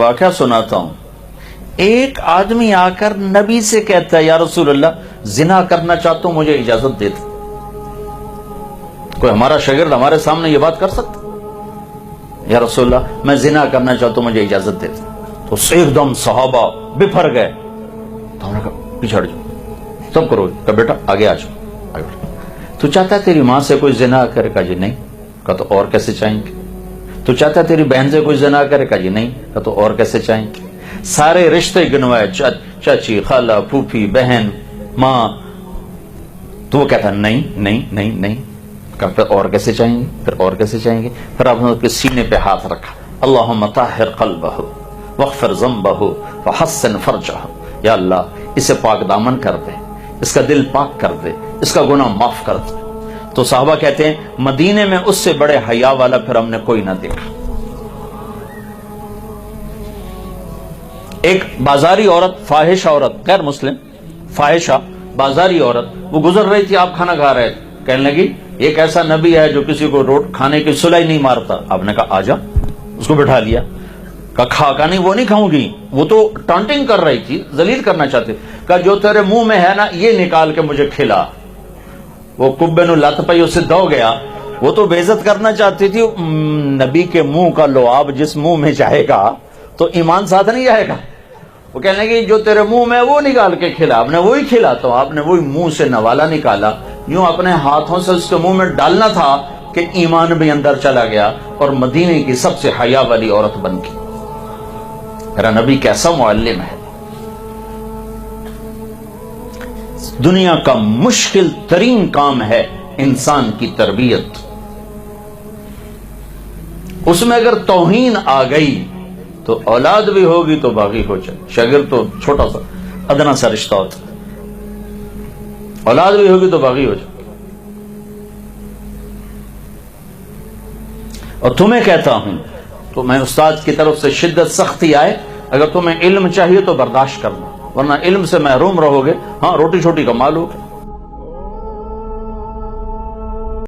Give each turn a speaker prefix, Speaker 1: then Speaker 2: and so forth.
Speaker 1: واقعہ سناتا ہوں. ایک آدمی آ کر نبی سے کہتا ہے یا رسول اللہ زنا کرنا چاہتا ہوں, مجھے اجازت دے دو. کوئی ہمارا شاگرد ہمارے سامنے یہ بات کر سکتا؟ یا رسول اللہ میں زنا کرنا چاہتا ہوں, مجھے اجازت دے دو. تو ایک دم صحابہ بفر گئے. تو ہم نے کہا پیچھے ہٹ جاؤ, سب کرو. کہ بیٹا آگے آ جاؤ, آگے بڑھو. تو چاہتا ہے تیری ماں سے کوئی زنا کرے؟ کہا جی نہیں. کہا تو اور کیسے چاہیں گے؟ تو چاہتا ہے تیری بہن سے کوئی زنا کرے؟ کہا جی نہیں. کہا تو اور کیسے چاہیں گے؟ سارے رشتے گنوائے, چاچی, خالہ, پھوپھی, بہن, ماں. تو وہ کہتا نہیں نہیں نہیں نہیں. کہا پھر اور کیسے چاہیں گے؟ پھر اور کیسے چاہیں گے؟ پھر آپ نے اس کے سینے پہ ہاتھ رکھا. اللہم طہر قلبہ واغفر ذنبہ وحسن فرجہ. یا اللہ اسے پاک دامن کر دے, اس کا دل پاک کر دے, اس کا گناہ معاف کر دے. تو صحابہ کہتے ہیں مدینے میں اس سے بڑے حیا والا پھر ہم نے کوئی نہ دیکھا. ایک بازاری عورت, فاحشہ عورت, غیر مسلم, فاحشہ بازاری عورت, وہ گزر رہی تھی, آپ کھانا کھا رہے تھے, کہنے لگی ایک ایسا نبی ہے جو کسی کو کھانے کی صلاح نہیں مارتا. آپ نے کہا آجا, اس کو بٹھا لیا. کہا کھا نہیں, وہ نہیں کھاؤں گی. وہ تو ٹانٹنگ کر رہی تھی, ذلیل کرنا چاہتی. کہا جو تیرے منہ میں ہے نا یہ نکال کے مجھے کھلا. وہ کبے نو لت پئی, اسے دو گیا. وہ تو بے عزت کرنا چاہتی تھی. نبی کے منہ کا لعاب جس منہ میں جائے گا تو ایمان ساتھ نہیں جائے گا. وہ کہنے لگی جو تیرے منہ میں وہ نکال کے کھلا. آپ نے وہی کھلا, تو آپ نے وہی منہ سے نوالا نکالا, یوں اپنے ہاتھوں سے اس کے منہ میں ڈالنا تھا کہ ایمان بھی اندر چلا گیا اور مدینے کی سب سے حیا والی عورت بن گئی. میرا نبی کیسا معلم ہے. دنیا کا مشکل ترین کام ہے انسان کی تربیت. اس میں اگر توہین آ گئی تو اولاد بھی ہوگی تو باغی ہو جائے. شاگرد تو چھوٹا سا ادنا سا رشتہ ہوتا, اولاد بھی ہوگی تو باغی ہو جائے. اور تمہیں کہتا ہوں, تو میں استاد کی طرف سے شدت سختی آئے, اگر تمہیں علم چاہیے تو برداشت کرنا, ورنہ علم سے محروم رہو گے. ہاں روٹی چھوٹی کما لو,